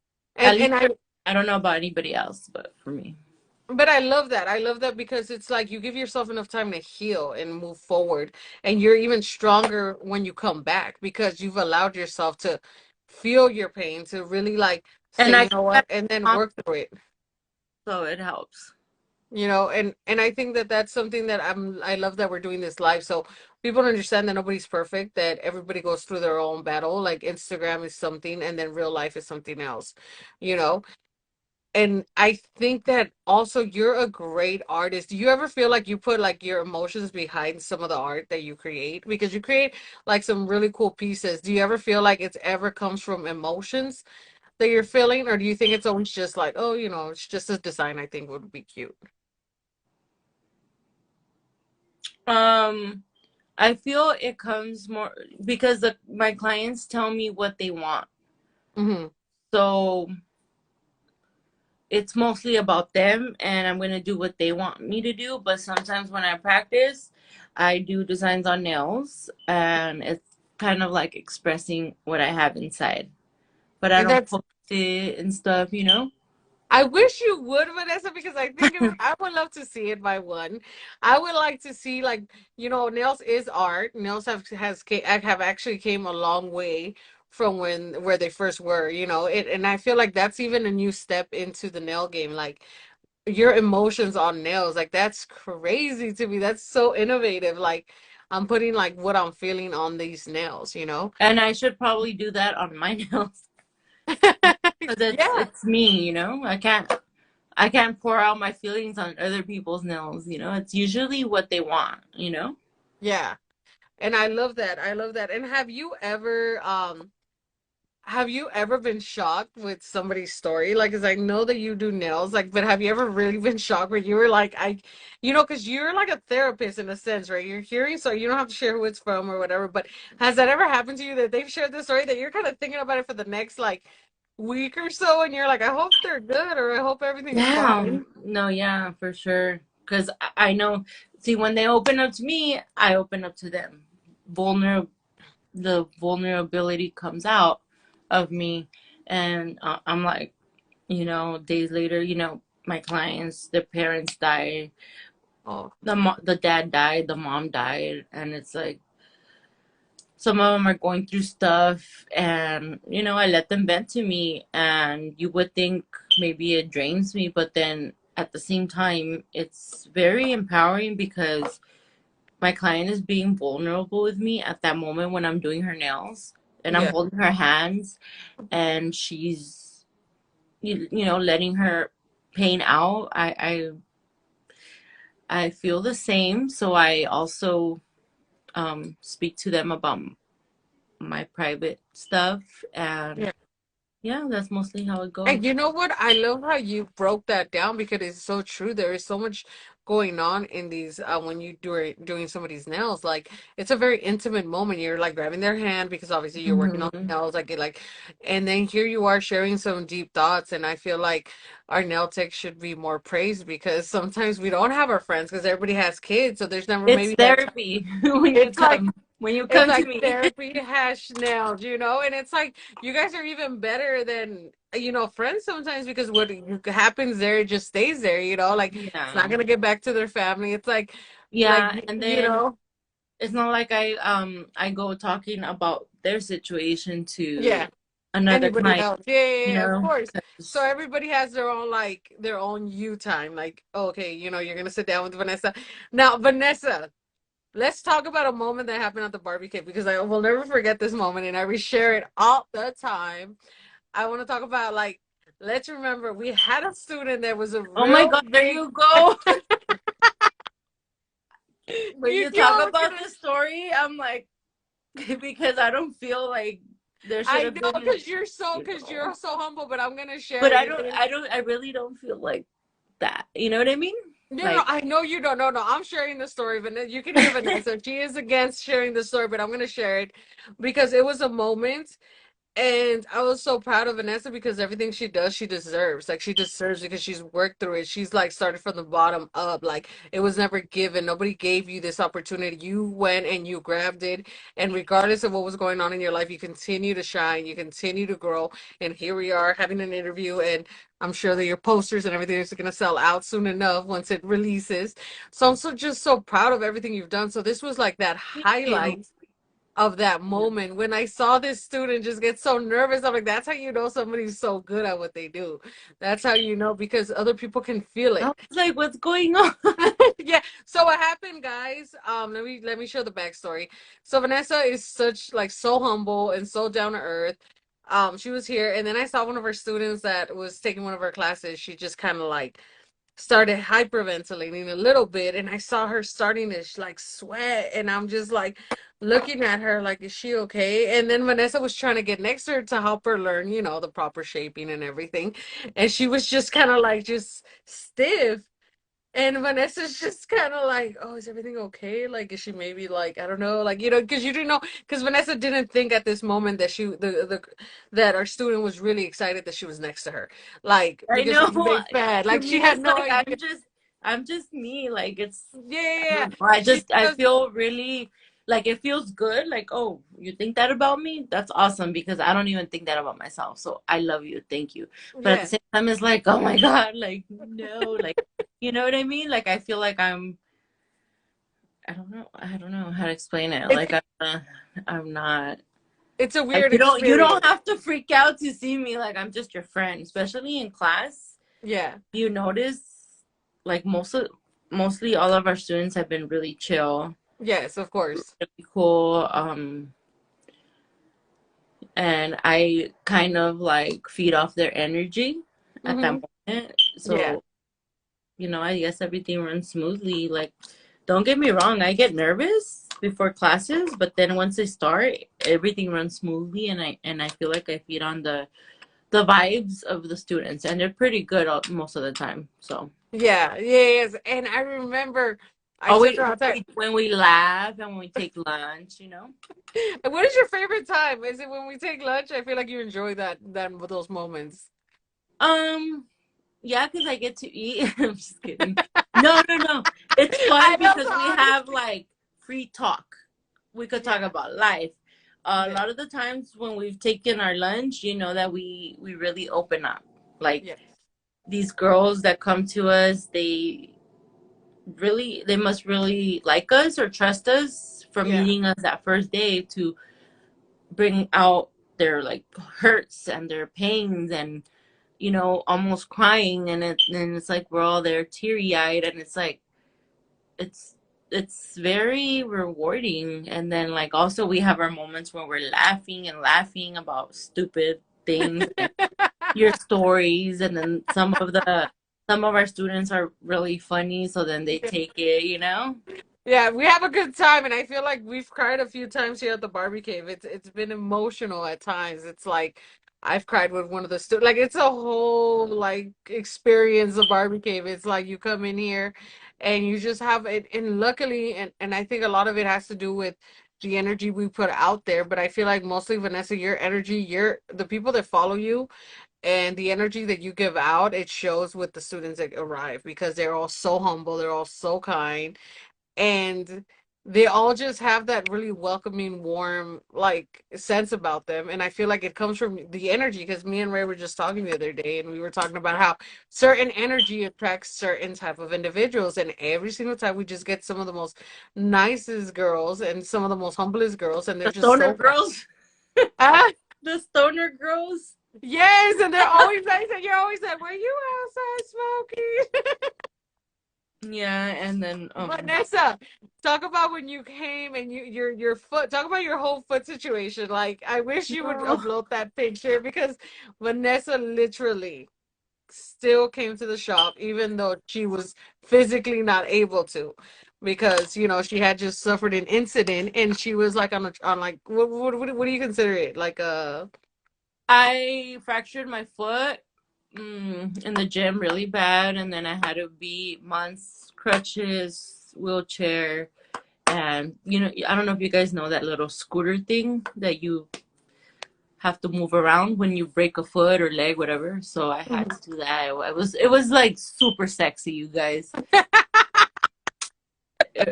At And least and I don't know about anybody else, but for me. but I love that. I love that because it's like you give yourself enough time to heal and move forward. And you're even stronger when you come back because you've allowed yourself to feel your pain, to really like say, And I you know can't, what, and then work through it. so it helps. And I think that that's something that I love that we're doing this live so people understand that nobody's perfect, that everybody goes through their own battle. Like Instagram is something and then real life is something else, you know? And I think that also you're a great artist. Do you ever feel like you put like your emotions behind some of the art that you create? Because you create like some really cool pieces. Do you ever feel like it's ever comes from emotions that you're feeling, or do you think it's always just like, oh, it's just a design I think would be cute? Um, I feel it comes more because my clients tell me what they want. Hmm. So it's mostly about them and I'm going to do what they want me to do. But sometimes when I practice, I do designs on nails and it's kind of like expressing what I have inside. But I And don't that's post it and stuff, you know? I wish you would, Vanessa, because I think I would love to see it by one. I would like to see like, nails is art. Nails have actually came a long way from where they first were, and I feel like that's even a new step into the nail game. Like your emotions on nails, like that's crazy to me. That's so innovative. Like I'm putting like what I'm feeling on these nails. And I should probably do that on my nails because Yeah. it's me, you know? I can't pour out my feelings on other people's nails, you know? It's usually what they want, you know? Yeah. And I love that. I love that. And have you ever been shocked with somebody's story? Like, cause I know that you do nails, like, but have you ever really been shocked where you were like, cause you're like a therapist in a sense, right? You're hearing, so you don't have to share who it's from or whatever, but has that ever happened to you that they've shared this story that you're kind of thinking about it for the next like week or so and you're like, I hope they're good or I hope everything's Yeah. fine. No, yeah, for sure. Because I know, see, when they open up to me, I open up to them. Vulner, the vulnerability comes out of me. And I'm like, you know, days later, you know, my clients, their parents died. Oh, The dad died, the mom died. And it's like, some of them are going through stuff and you know I let them vent to me and you would think maybe it drains me but then at the same time it's very empowering because my client is being vulnerable with me at that moment when I'm doing her nails and I'm yeah. holding her hands and she's you know letting her pain out. I feel the same, so I also speak to them about my private stuff and yeah, that's mostly how it And goes. you know what? I love how you broke that down because it's so true. There is so much going on in these when you doing somebody's nails. Like it's a very intimate moment. You're like grabbing their hand because obviously you're working on Hmm. nails. And then here you are sharing some deep thoughts. And I feel like our nail tech should be more praised because sometimes we don't have our friends because everybody has kids. So there's never It's maybe that time. therapy when you It's like come. When you it's come to like me. therapy hash nails, and it's like you guys are even better than friends sometimes because what happens there it just stays there, like it's not Yeah. gonna get back to their family. It's like Yeah, and then it's not like I go talking about their situation to yeah, another Anybody client, else. Yeah, yeah, you yeah, of know, course. So 'cause- everybody has their own like their own you time. Like, okay, you're gonna sit down with Vanessa. Now, Vanessa, let's talk about a moment that happened at the barbecue because I will never forget this moment and I reshare it all the time. I want to talk about like let's remember we had a student that was a oh my real God, there big you go. When you you keep talk on looking about at this story, I'm like, because I don't feel like there should I have know been, you because know, you're so humble, but I'm gonna share but it. And then I really don't feel like that. You know what I mean? no, no, Like, I know you don't. No, no, I'm sharing the story, but you can hear Vanessa. She is against sharing the story, but I'm gonna share it because it was a moment. And I was so proud of Vanessa because everything she does, she deserves. Like she deserves because she's worked through it. She's like started from the bottom up. Like it was never given. Nobody gave you this opportunity. You went and you grabbed it. And regardless of what was going on in your life, you continue to shine. You continue to grow. And here we are having an interview. And I'm sure that your posters and everything is going to sell out soon enough once it releases. So I'm so just so proud of everything you've done. So this was like that thank you. highlight of that moment when I saw this student just get so nervous. I'm like, that's how you know somebody's so good at what they do. That's how you know because other people can feel I it. was like, what's going on? Yeah. So what happened, guys? Let me show the backstory. So Vanessa is such like so humble and so down to earth. She was here, and then I saw one of her students that was taking one of her classes. She just kind of like started hyperventilating a little bit and I saw her starting to like sweat and I'm just like looking at her like is she okay? And then Vanessa was trying to get next to her to help her learn, the proper shaping and everything. And she was just kind of like just stiff. And Vanessa's just kind of like, oh, is everything okay? Like, is she maybe like, I don't know, like, because you didn't know, because Vanessa didn't think at this moment that that our student was really excited that she was next to her, like, I because she know. was a big fan. To Like, she me, had it's no like idea. I'm just me. Like Yeah, I yeah, yeah. don't know. She I just, feel really like it feels good. Like, oh, you think that about me? That's awesome because I don't even think that about myself. So I love you. Thank you. But at the yeah. same time, it's like, oh my God, like no, like you know what I mean? Like I feel like I don't know how to explain it. It's Like I'm not. it's a Like weird you don't experience. have to freak out to see me. Like I'm just your friend, especially in class. Yeah. You notice like mostly all of our students have been really chill, Yes, of course. really cool. And I kind of like feed off their energy at that Mm-hmm. moment. Yeah. So, I guess everything runs smoothly. Like, don't get me wrong, I get nervous before classes, but then once they start, everything runs smoothly and I feel like I feed on the vibes of the students and they're pretty good most of the time. So, Yeah. Yes. And I remember I oh, took wait, her outside. when we laugh and when we take lunch. What is your favorite time? Is it when we take lunch? I feel like you enjoy that those moments. Um, yeah, because I get to eat. I'm just kidding. No, no, no. It's fun I love because the we have honesty. like free talk. We could talk Yeah. about life. A Yeah. lot of the times when we've taken our lunch, you know that we really open up. Like Yeah. these girls that come to us, they must really like us or trust us for Yeah. meeting us that first day to bring out their like hurts and their pains and almost crying and it's like we're all there teary eyed and it's like it's it's very rewarding and then like also we have our moments where we're laughing and laughing about stupid things and your stories and then some of our students are really funny so then they take it. Yeah, we have a good time, and I feel like we've cried a few times here at the BarbieCave. It's been emotional at times. It's like I've cried with one of the students. Like it's a whole like experience of BarbieCave. It's like you come in here, and you just have it. And luckily, and I think a lot of it has to do with the energy we put out there. But I feel like mostly Vanessa, your energy, your the people that follow you, and the energy that you give out, it shows with the students that arrive because they're all so humble. They're all so kind and they all just have that really welcoming, warm, like sense about them. And I feel like it comes from the energy because me and Ray were just talking the other day and we were talking about how certain energy attracts certain type of individuals. And every single time we just get some of the most nicest girls and some of the most humblest girls, and they're The just stoner so kind. girls. Ah! The stoner girls. Yes, and they're always like, you're always like, were you outside smoking? Yeah, and then Vanessa, talk about when you came and your foot. Talk about your whole foot situation. Like, I wish you would no. upload that picture because Vanessa literally still came to the shop even though she was physically not able to because she had just suffered an incident and she was like on like what do you consider it like a I fractured my foot in the gym really bad, and then I had to be months crutches, wheelchair, and I don't know if you guys know that little scooter thing that you have to move around when you break a foot or leg, whatever. So I had to do that. It was like super sexy, you guys.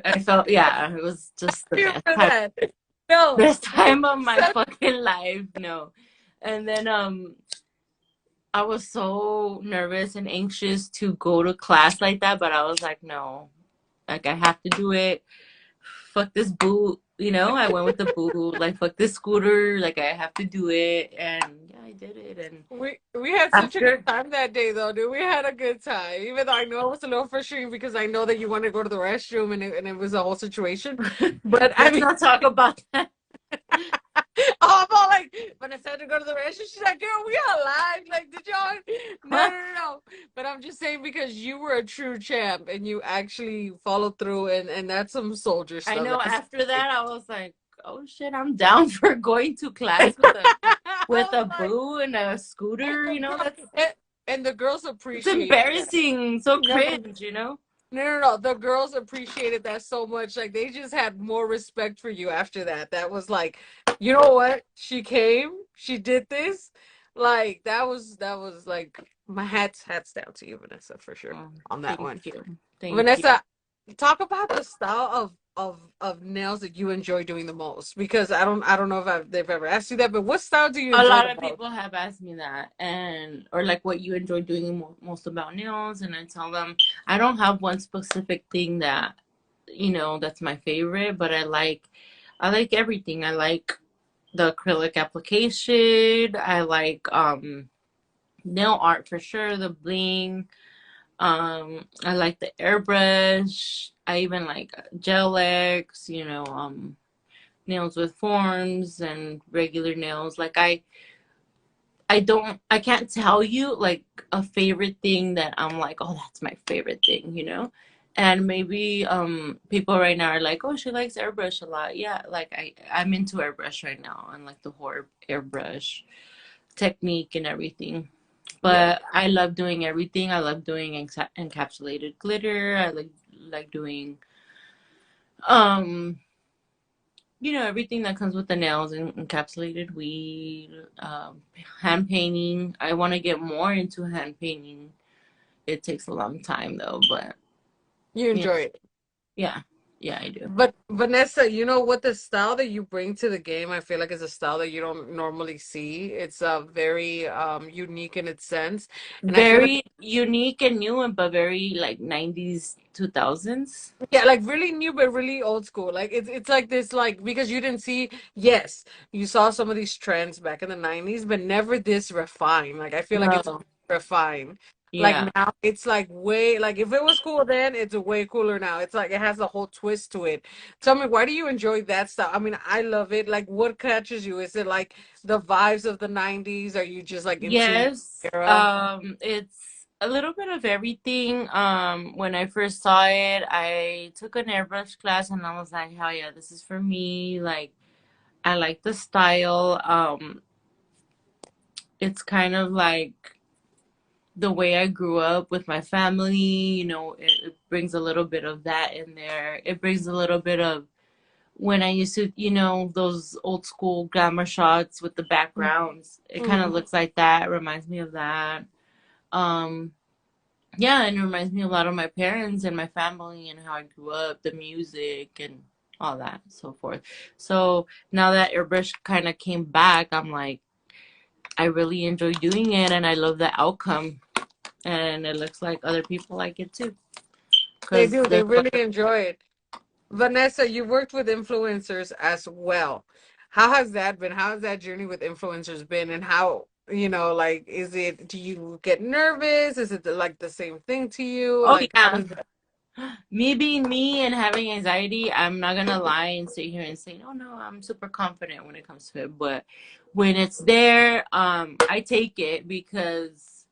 I felt, yeah, it was just the you best for time, that. No, best but time of my fucking life. No, and then I was so nervous and anxious to go to class like that, but I was like, no, like I have to do it. Fuck this boot, I went with the boot. Like fuck this scooter, like I have to do it, and yeah, I did it. And we had such a good after, time that day though, dude. We had a good time. Even though I know it was a little frustrating because I know that you wanted to go to the restroom and it was a whole situation. But I let's mean not talk about that. oh, I'm all like, Vanessa had to go to the restroom. She's like, girl, we are live. Like, did y'all? No. But I'm just saying because you were a true champ and you actually followed through and that's some soldier I stuff. know. That's After that, I was like, oh shit, I'm down for going to class with a I was like, boo and a and scooter. the girl, That's and the girls it's appreciated that. embarrassing, so No, cringe. no. The girls appreciated that so much. Like they just had more respect for you after that. That was like, you know what? She came. She did this. Like that was like my hats down to you, Vanessa, for sure Oh, on that thank one. you. Thank you. Vanessa, talk about the style of nails that you enjoy doing the most because I don't know if they've ever asked you that, but what style do you A enjoy lot the of most? people have asked me that, and or like what you enjoy doing most about nails, and I tell them I don't have one specific thing that that's my favorite, but I like everything. I like the acrylic application. I like nail art for sure, the bling. I like the airbrush. I even like GelX, nails with forms and regular nails. Like I can't tell you like a favorite thing that I'm like, oh, that's my favorite thing. And maybe people right now are like, oh, she likes airbrush a lot. Yeah, like I'm into airbrush right now and like the whole airbrush technique and everything. Yeah. But I love doing everything. I love doing encapsulated glitter. I like doing um everything that comes with the nails and encapsulated weed, hand painting. I want to get more into hand painting. It takes a long time though, but You yeah, enjoy it. yeah, yeah, I do. But Vanessa, you know what the style that you bring to the game, I feel like is a style that you don't normally see. It's very unique in its sense. And I feel like Very unique and new, but very like 90s, 2000s. yeah, like really new but really old school. Like it's like this like because you didn't see yes, you saw some of these trends back in the 90s, but never this refined. Like I feel like it's No, refined. Like yeah. now it's like way like if it was cool then, it's way cooler now. It's like it has a whole twist to it. Tell me, why do you enjoy that stuff? I mean, I love it. Like what catches you? Is it like the vibes of the 90s? Are you just like into Yes, era? it's a little bit of everything. When I first saw it, I took an airbrush class and I was like, hell yeah, this is for me. Like, I like the style. It's kind of like the way I grew up with my family. It brings a little bit of that in there. It brings a little bit of when I used to, those old school glamour shots with the backgrounds. It kind of Mm-hmm. looks like that. It reminds me of that. Um, yeah, and it reminds me a lot of my parents and my family and how I grew up, the music and all that, so forth. So now that airbrush kind of came back, I'm like, I really enjoy doing it and I love the outcome. And it looks like other people like it too. They Because do. They there's a lot really of, enjoy it. Vanessa, you worked with influencers as well. How has that been? How has that journey with influencers been? And how, like, is it, do you get nervous? Is it like the same thing to you? Oh Like, how yeah. does that? Me being me and having anxiety, I'm not gonna lie and sit here and say, no, I'm super confident when it comes to it. But when it's there, I take it because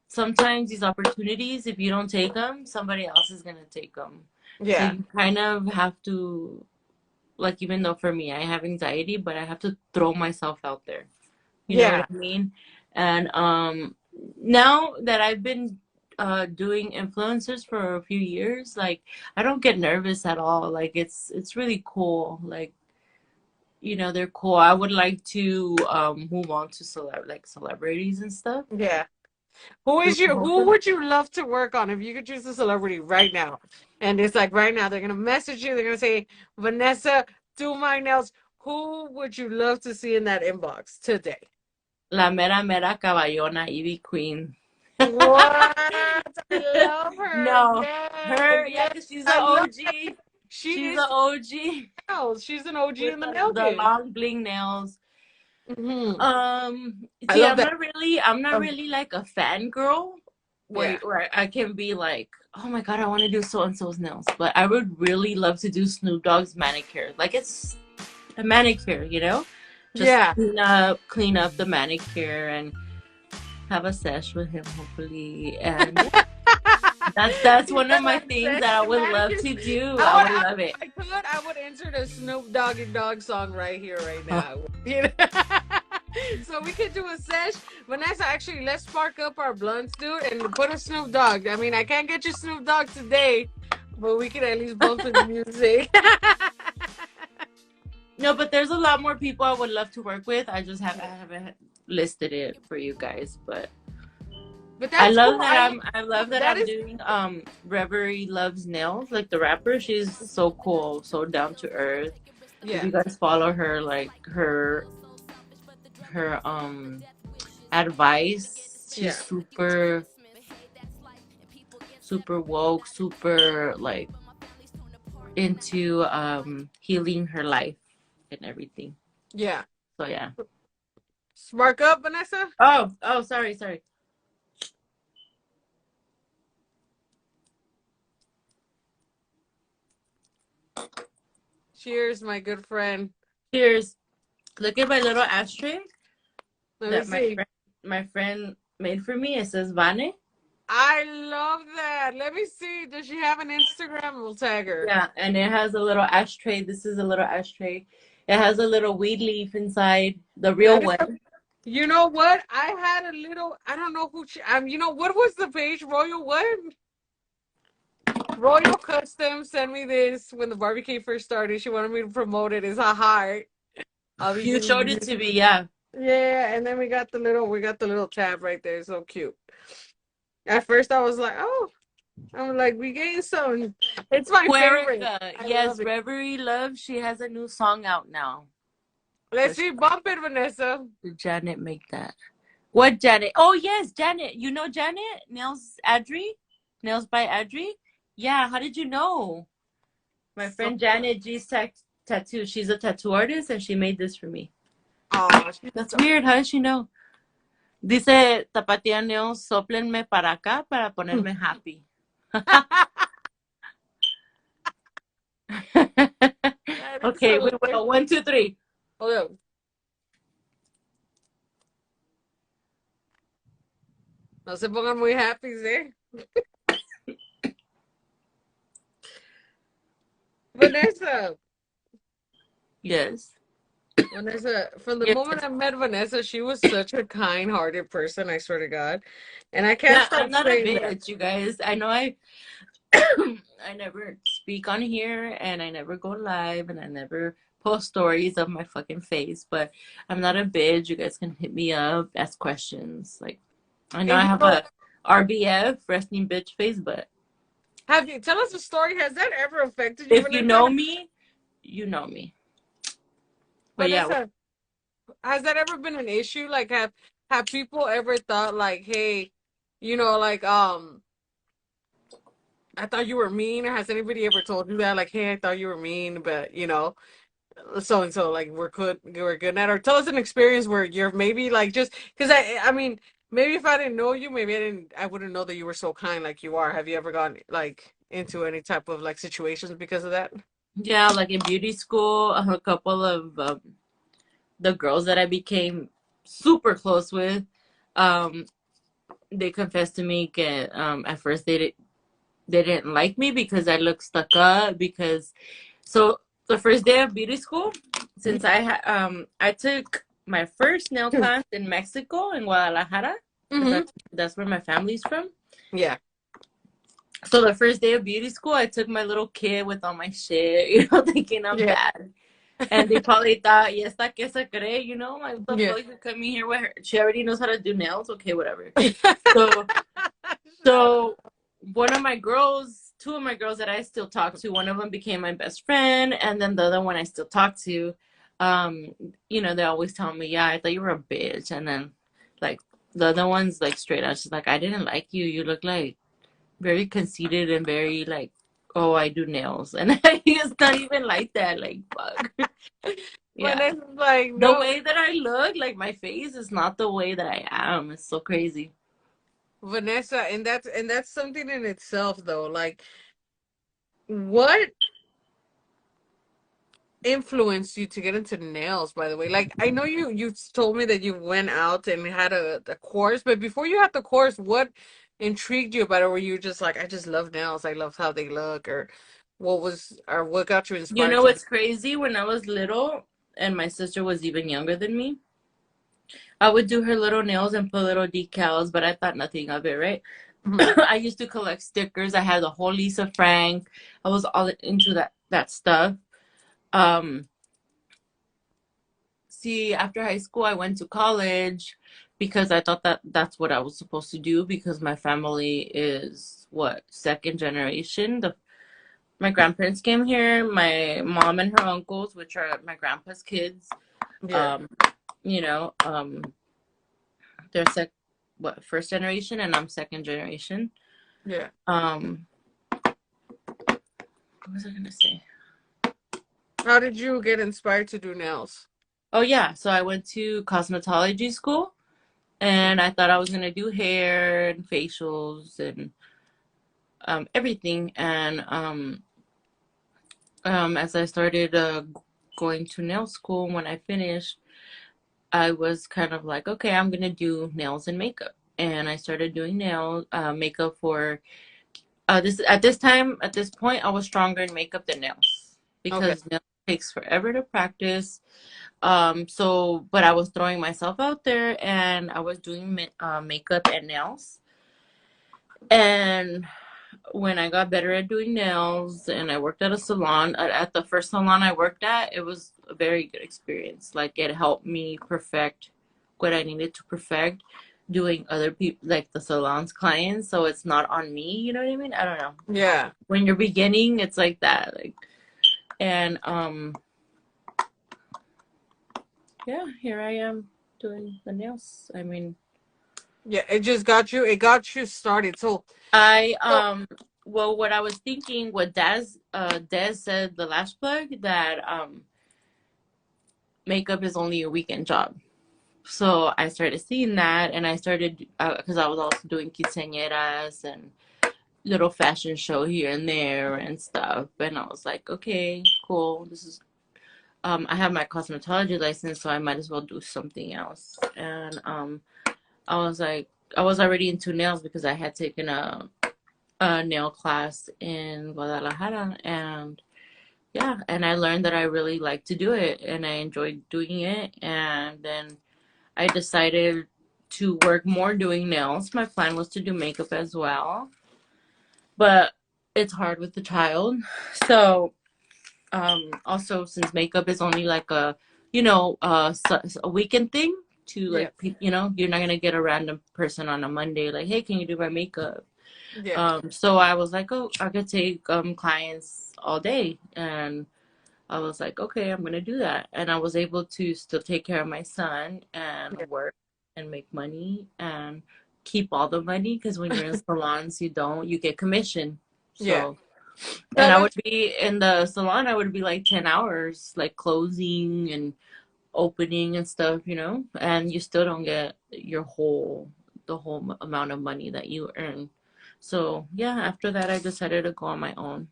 sometimes these opportunities, if you don't take them, somebody else is gonna take them. So Yeah. you kind of have to, like, even though for me, I have anxiety, but I have to throw myself out there. You know what Yeah. I mean? And now that I've been doing influencers for a few years, like I don't get nervous at all. Like it's really cool. Like, they're cool. I would like to move on to celebrities and stuff. Yeah. Who Hopefully. would you love to work on if you could choose a celebrity right now? And it's like right now they're gonna message you, they're gonna say, Vanessa, do my nails. Who would you love to see in that inbox today? La mera mera caballona Ivy Queen. What? I love her. No, Yes, her, yeah, yes. because she's I a love that. OG. She She's is a OG nails. She's an OG with in the nail the game. long bling nails. I See, love that. I'm not Um, really like a fangirl yeah. where I can be like, oh my God, I want to do so and so's nails. But I would really love to do Snoop Dogg's manicure. Like it's a manicure, Just Yeah. clean up the manicure and have a sesh with him, hopefully. And yeah, that's He one of said my I'm things that I sexy would love manicure. to do. I I would, would love it. if I could, I would insert a Snoop Doggy Dogg song right here, right now. You know? So we could do a sesh. Vanessa, actually, let's spark up our blunts, dude, and put a Snoop Dogg. I mean, I can't get you Snoop Dogg today, but we could at least bump his music. No, but there's a lot more people I would love to work with. I haven't listed it for you guys, but But that's cool. I love that That I'm is, doing Reverie Loves Nails, like the rapper. She's so cool, so down to earth. If yeah, you guys follow her, like her advice, she's yeah, super woke, super like into healing her life and everything. yeah. So yeah. Spark up, Vanessa. Oh, sorry. Cheers, my good friend. Cheers. Look at my little ashtray Let me that see. my friend made for me. It says Vane. I love that. Let me see. Does she have an Instagram? We'll tag her. Yeah, and it has a little ashtray. This is a little ashtray. It has a little weed leaf inside, the real That is one. you know what? I had a little, I don't know who, what was the page? Royal what? Royal Custom sent me this when the barbecue first started. She wanted me to promote it. It's a heart. You Obviously. showed it to me, yeah. Yeah, and then we got the little tab right there. So cute. At first I was like, oh, I'm like, we getting some. It's my favorite. Puerica. I Yes, love it. Reverie Love. She has a new song out now. Let's But see, bump it, Vanessa. did Janet make that? What Janet? Oh yes, Janet. You know Janet? Nails Adri? Nails by Adri? Yeah, how did you know? My So, friend Janet G's tattoo. She's a tattoo artist and she made this for me. oh, she's That's so. weird. How does she know? Dice Tapatía Nails, soplenme para acá para ponerme happy. That is Okay, we hilarious. will. 1, 2, 3. Hold up. No se pongan muy happy, ¿eh? Vanessa. Yes. Vanessa, from the Yes. moment I met Vanessa, she was such a kind-hearted person, I swear to God. And I can't Yeah, stop I'm not a saying that. bitch, you guys. I know I never speak on here and I never go live and I never post stories of my fucking face, but I'm not a bitch. You guys can hit me up, ask questions. Like I know And I have a RBF, resting bitch face, but tell us a story. Has that ever affected you, if you Vanessa? know me, you know me. But yeah, Vanessa, has that ever been an issue? Like, have people ever thought like, hey, like, I thought you were mean, or has anybody ever told you that? Like, hey, I thought you were mean, but. so and so, like we're good at, or tell us an experience where you're maybe like just because I mean maybe if I didn't know you, maybe I wouldn't know that you were so kind like you are. Have you ever gone like into any type of like situations because of that? Yeah, like in beauty school, a couple of the girls that I became super close with, um, they confessed to me that at first they didn't like me because I looked stuck up. Because so the first day of beauty school, since I took my first nail class in Mexico in Guadalajara, because Mm-hmm. that's where my family's from. Yeah. So the first day of beauty school, I took my little kit with all my shit, thinking I'm Yeah. bad. And they probably thought, yes, that que se cree, like, what the Yeah. fuck, you're coming here with her. She already knows how to do nails. Okay, whatever. So, Shut so one of my girls, two of my girls that I still talk to, one of them became my best friend, and then the other one I still talk to, um, they always tell me, yeah, I thought you were a bitch. And then, like, the other one's like straight out, she's like, I didn't like you. You look like very conceited and very like, oh, I do nails. And it's not even like that. Like, fuck. Yeah. Vanessa's like, The no, way that I look, like my face is not the way that I am. It's so crazy. Vanessa, and that's something in itself though. Like, what influenced you to get into nails, by the way? Like, I know you told me that you went out and had a course, but before you had the course, what intrigued you about it? Were you just like, I just love nails, I love how they look, or what got you You inspired know to? what's crazy? When I was little and my sister was even younger than me, I would do her little nails and put little decals, but I thought nothing of it, right? Mhm. I used to collect stickers. I had the whole Lisa Frank. I was all into that stuff. Um, See, after high school, I went to college because I thought that that's what I was supposed to do because my family is what, second generation. My grandparents came here, my mom and her uncles, which are my grandpa's kids. Yeah, Um, you know, they're first generation, and I'm second generation. yeah, Um, what was I gonna say? how did you get inspired to do nails? Oh yeah, so I went to cosmetology school, and I thought I was gonna do hair and facials and everything. And as I started going to nail school, when I finished, I was kind of like, okay, I'm gonna do nails and makeup. And I started doing makeup for this. At this point, I was stronger in makeup than nails Okay. because nails takes forever to practice. But I was throwing myself out there, and I was doing makeup and nails. And when I got better at doing nails and I worked at a salon, at the first salon I worked at, it was a very good experience. Like it helped me perfect what I needed to perfect doing other people, like the salon's clients. So it's not on me, you know what I mean? I don't know. Yeah. When you're beginning, it's like that. And yeah, here I am doing the nails. I mean, Yeah, it got you started. I So well, what I was thinking, what Des said the last plug, that makeup is only a weekend job. So I started seeing that, and I started because I was also doing quinceañeras and little fashion show here and there and stuff. And I was like, okay, cool. This is I have my cosmetology license, so I might as well do something else. And I was like, I was already into nails because I had taken a nail class in Guadalajara, and yeah, and I learned that I really like to do it, and I enjoyed doing it. And then I decided to work more doing nails. My plan was to do makeup as well, but it's hard with the child. So, also since makeup is only like a weekend thing to yeah, like, you're not gonna get a random person on a Monday like, hey, can you do my makeup? yeah, So I was like, oh, I could take clients all day, and I was like, okay, I'm gonna do that. And I was able to still take care of my son and yeah, work and make money and keep all the money because when you're in salons, you get commission. yeah. So, And No, I would that's be in the salon, I would be like 10 hours, like closing and opening and stuff, and you still don't get the whole amount of money that you earn. So, yeah, after that, I decided to go on my own.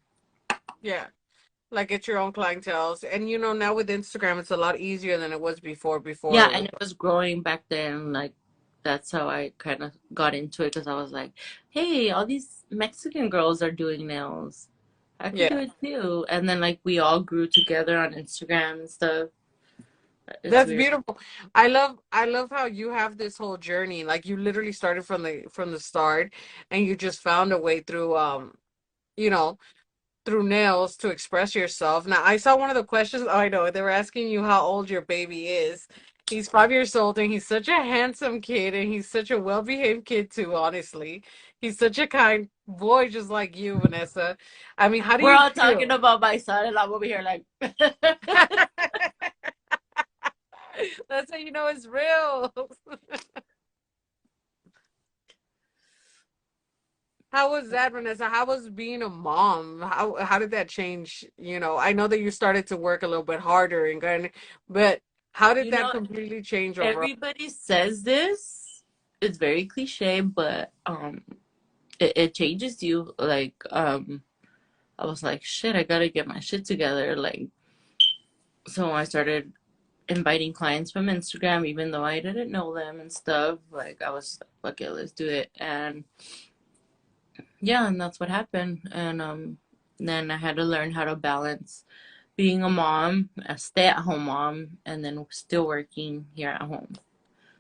yeah. Like get your own clientele. And now with Instagram, it's a lot easier than it was before. Before Yeah, it and was, it was growing back then. Like, that's how I kind of got into it because I was like, hey, all these Mexican girls are doing nails. I could do yeah. it too. And then, like, we all grew together on Instagram and stuff. It's That's weird. beautiful. I love how you have this whole journey. Like you literally started from the start and you just found a way you know, through nails to express yourself. Now, I saw one of the questions. Oh, I know. They were asking you how old your baby is. He's 5 years old and he's such a handsome kid and he's such a well-behaved kid too, honestly. He's such a kind boy just like you, Vanessa. I mean, how do We're you all talking feel? about my son, and I'm over here like, That's how you know it's real. How was that, Vanessa? How was being a mom? How did that change? I know that you started to work a little bit harder but how did you that know, completely change overall? everybody says this. It's very cliche, but it changes you. Like, I was like, shit, I gotta get my shit together. Like, so I started inviting clients from Instagram, even though I didn't know them and stuff. Like, I was like, okay, let's do it. And yeah, and that's what happened. And then I had to learn how to balance being a mom, a stay-at-home mom, and then still working here at home.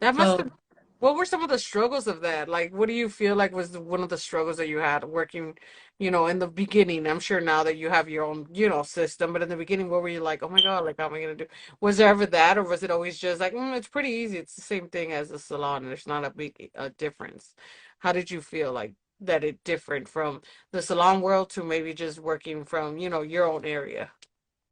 That must So have, what were some of the struggles of that? Like, what do you feel like was one of the struggles that you had working, in the beginning? I'm sure now that you have your own, system, but in the beginning, what were you like, oh my God, like, how am I gonna do? Was there ever that, or was it always just like, it's pretty easy. It's the same thing as the salon, and there's not a big difference. How did you feel like that it different from the salon world to maybe just working from, your own area?